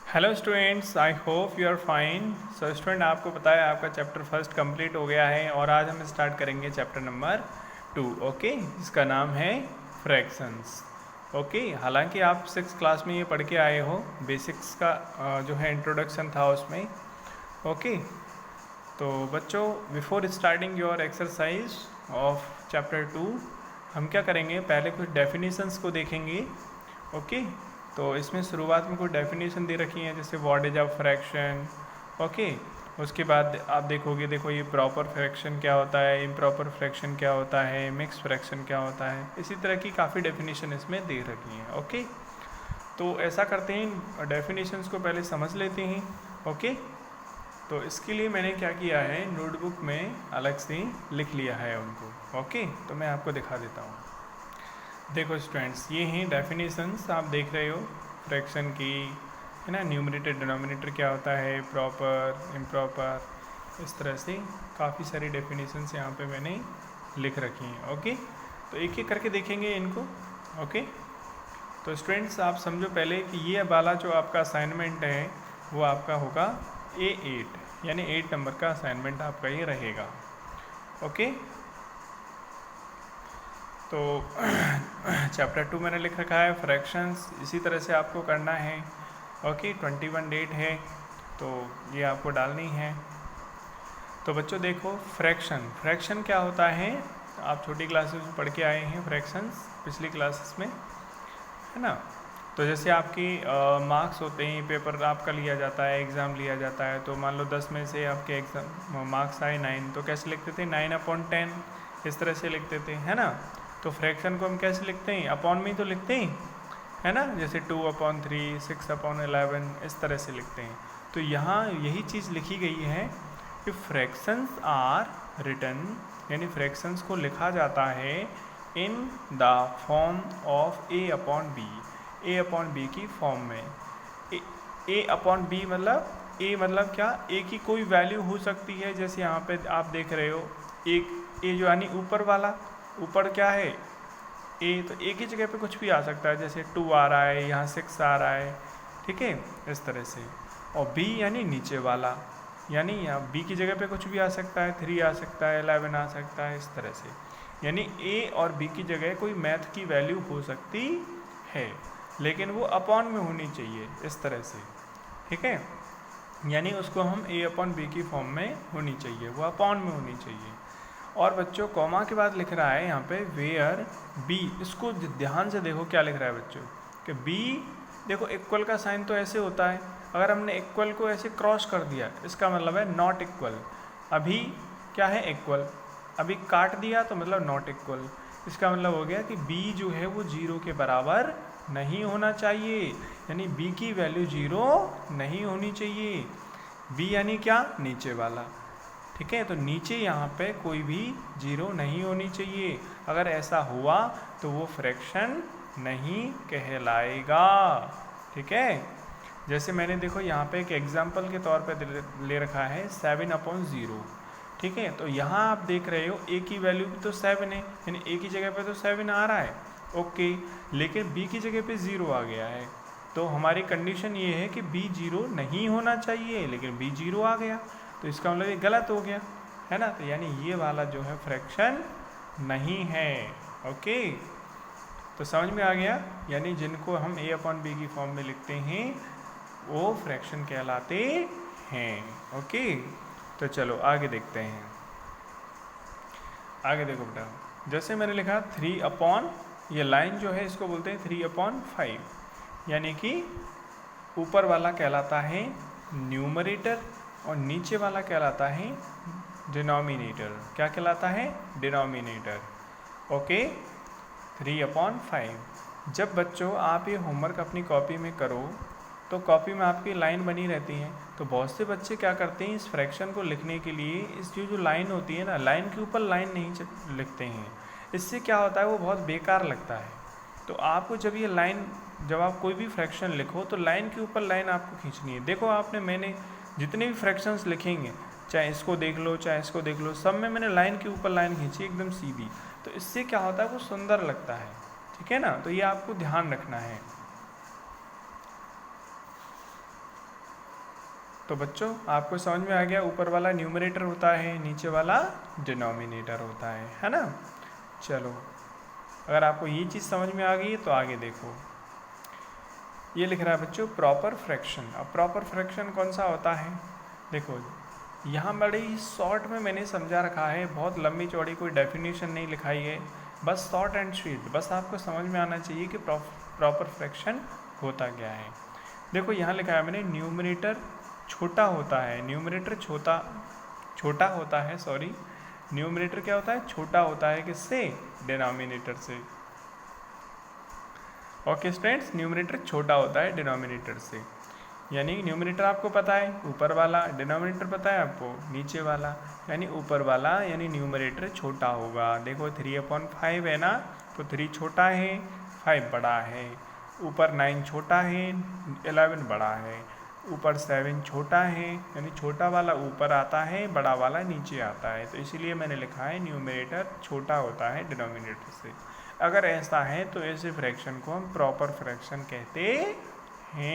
Hello students, I hope you are fine. So student, आपको पता है आपका चैप्टर फर्स्ट कंप्लीट हो गया है और आज हम स्टार्ट करेंगे चैप्टर नंबर 2। ओके, जिसका नाम है फ्रैक्शंस। ओके, हालांकि आप 6 क्लास में ये पढ़ के आए हो, बेसिक्स का जो है इंट्रोडक्शन था उसमें। ओके, तो बच्चों, before starting your exercise of chapter 2 हम क्या करेंगे, पहले कुछ डेफिनेशंस को देखेंगे। ओके, तो इसमें शुरुआत में कुछ डेफिनेशन दे रखी हैं, जैसे what is a fraction. Okay, उसके बाद आप देखोगे, देखो ये प्रॉपर फ्रैक्शन क्या होता है, इम्प्रॉपर फ्रैक्शन क्या होता है, मिक्स फ्रैक्शन क्या होता है, इसी तरह की काफ़ी डेफिनेशन इसमें दे रखी हैं। ओके, तो ऐसा करते हैं, डेफिनेशंस को पहले समझ लेते हैं। ओके, तो इसके लिए मैंने क्या किया है, नोटबुक में अलग से लिख लिया है उनको। ओके, तो मैं आपको दिखा देता हूँ। देखो स्टूडेंट्स, ये हैं डेफिनेशंस, आप देख रहे हो फ्रैक्शन की, है ना। न्यूमरेटर डिनोमिनेटर क्या होता है, प्रॉपर, इम्प्रॉपर, इस तरह से काफ़ी सारी डेफिनेशंस यहाँ पे मैंने लिख रखी हैं। ओके, तो एक एक करके देखेंगे इनको। ओके, तो स्टूडेंट्स आप समझो पहले कि ये वाला जो आपका असाइनमेंट है वो आपका होगा A8, यानी 8 नंबर का असाइनमेंट आपका ये रहेगा। ओके, तो चैप्टर 2 मैंने लिख रखा है फ्रैक्शंस, इसी तरह से आपको करना है। ओके, 21 डेट है तो ये आपको डालनी है। तो बच्चों देखो, फ्रैक्शन क्या होता है, आप छोटी क्लासेस में पढ़ के आए हैं फ्रैक्शंस पिछली क्लासेस में, है ना। तो जैसे आपकी मार्क्स होते हैं, पेपर आपका लिया जाता है, एग्ज़ाम लिया जाता है, तो मान लो 10 में से आपके एग्ज़ाम मार्क्स आए 9, तो कैसे लिखते थे, 9/10 इस तरह से लिखते थे, है ना। तो फ्रैक्शन को हम कैसे लिखते हैं, अपॉन में ही तो लिखते हैं, है ना, जैसे 2/3, 6/11 इस तरह से लिखते हैं। तो यहाँ यही चीज़ लिखी गई है कि फ्रैक्शंस आर रिटन, यानी फ्रैक्शंस को लिखा जाता है in the form of A/B, A/B की फॉर्म में। A/B मतलब A मतलब क्या, A की कोई वैल्यू हो सकती है, जैसे यहाँ पे आप देख रहे हो एक A जो यानी ऊपर वाला, ऊपर क्या है A, तो A की जगह पे कुछ भी आ सकता है, जैसे 2 आ रहा है, यहाँ 6 आ रहा है, ठीक है, इस तरह से। और B यानी नीचे वाला, यानी यहाँ B की जगह पे कुछ भी आ सकता है, 3 आ सकता है, 11 आ सकता है, इस तरह से। यानी A और B की जगह कोई मैथ की वैल्यू हो सकती है, लेकिन वो अपॉन में होनी चाहिए, इस तरह से, ठीक है। यानी उसको हम A/B की फॉर्म में होनी चाहिए, वो अपॉन में होनी चाहिए। और बच्चों, कॉमा के बाद लिख रहा है यहाँ पे वेयर B, इसको ध्यान से देखो क्या लिख रहा है बच्चों, कि B देखो इक्वल का साइन तो ऐसे होता है, अगर हमने इक्वल को ऐसे क्रॉस कर दिया इसका मतलब है नॉट इक्वल। अभी क्या है, इक्वल, अभी काट दिया तो मतलब नॉट इक्वल। इसका मतलब हो गया कि B जो है वो 0 के बराबर नहीं होना चाहिए, यानी B की वैल्यू 0 नहीं होनी चाहिए। B यानी क्या, नीचे वाला, ठीक है। तो नीचे यहाँ पे कोई भी 0 नहीं होनी चाहिए, अगर ऐसा हुआ तो वो फ्रैक्शन नहीं कहलाएगा, ठीक है। जैसे मैंने देखो यहाँ पे एक एग्जांपल के तौर पे ले रखा है 7/0, ठीक है। तो यहाँ आप देख रहे हो A की वैल्यू भी तो 7 है, यानी A की जगह पे तो 7 आ रहा है, ओके, लेकिन B की जगह पे 0 आ गया है। तो हमारी कंडीशन ये है कि B 0 नहीं होना चाहिए, लेकिन B 0 आ गया, तो इसका मतलब ये गलत हो गया, है ना। तो यानी ये वाला जो है फ्रैक्शन नहीं है। ओके, तो समझ में आ गया, यानी जिनको हम A/B की फॉर्म में लिखते हैं वो फ्रैक्शन कहलाते हैं। ओके, तो चलो आगे देखते हैं। आगे देखो बेटा, जैसे मैंने लिखा 3/, ये लाइन जो है इसको बोलते हैं 3/5, यानी कि ऊपर वाला कहलाता है न्यूमरेटर और नीचे वाला कहलाता है डिनोमिनेटर। क्या कहलाता है, डिनोमिनेटर। ओके, 3/5। जब बच्चों आप ये होमवर्क अपनी कॉपी में करो तो कॉपी में आपकी लाइन बनी रहती है, तो बहुत से बच्चे क्या करते हैं, इस फ्रैक्शन को लिखने के लिए इस जो लाइन होती है ना, लाइन के ऊपर लाइन नहीं लिखते हैं। इससे क्या होता है, वो बहुत बेकार लगता है। तो आपको जब ये लाइन, जब आप कोई भी फ्रैक्शन लिखो तो लाइन के ऊपर लाइन आपको खींचनी है। देखो मैंने जितने भी फ्रैक्शंस लिखेंगे, चाहे इसको देख लो चाहे इसको देख लो, सब में मैंने लाइन के ऊपर लाइन खींची एकदम सीधी, तो इससे क्या होता है, वो सुंदर लगता है, ठीक है ना। तो ये आपको ध्यान रखना है। तो बच्चों आपको समझ में आ गया, ऊपर वाला न्यूमरेटर होता है, नीचे वाला डिनोमिनेटर होता है ना। चलो, अगर आपको ये चीज़ समझ में आ गई तो आगे देखो, ये लिख रहा है बच्चों प्रॉपर फ्रैक्शन। अब प्रॉपर फ्रैक्शन कौन सा होता है, देखो यहाँ बड़ी शॉर्ट में मैंने समझा रखा है, बहुत लंबी चौड़ी कोई डेफिनेशन नहीं लिखाई है, बस शॉर्ट एंड स्वीट, बस आपको समझ में आना चाहिए कि प्रॉपर फ्रैक्शन होता क्या है। देखो यहाँ लिखा है मैंने, न्यूमरेटर छोटा होता है, न्यूमरेटर छोटा होता है, सॉरी, न्यूमरेटर क्या होता है, छोटा होता है किससे, डिनोमिनेटर से। ओके स्टूडेंट्स, न्यूमरेटर छोटा होता है डिनोमिनेटर से, यानी न्यूमरेटर आपको पता है ऊपर वाला, डिनोमिनेटर पता है आपको नीचे वाला, यानी ऊपर वाला यानी न्यूमरेटर छोटा होगा। देखो 3/5 है ना, तो 3 छोटा है, 5 बड़ा है, ऊपर 9 छोटा है, 11 बड़ा है, ऊपर 7 छोटा है, यानी छोटा वाला ऊपर आता है, बड़ा वाला नीचे आता है, तो इसीलिए मैंने लिखा है न्यूमरेटर छोटा होता है डिनोमिनेटर से। अगर ऐसा है तो ऐसे फ्रैक्शन को हम प्रॉपर फ्रैक्शन कहते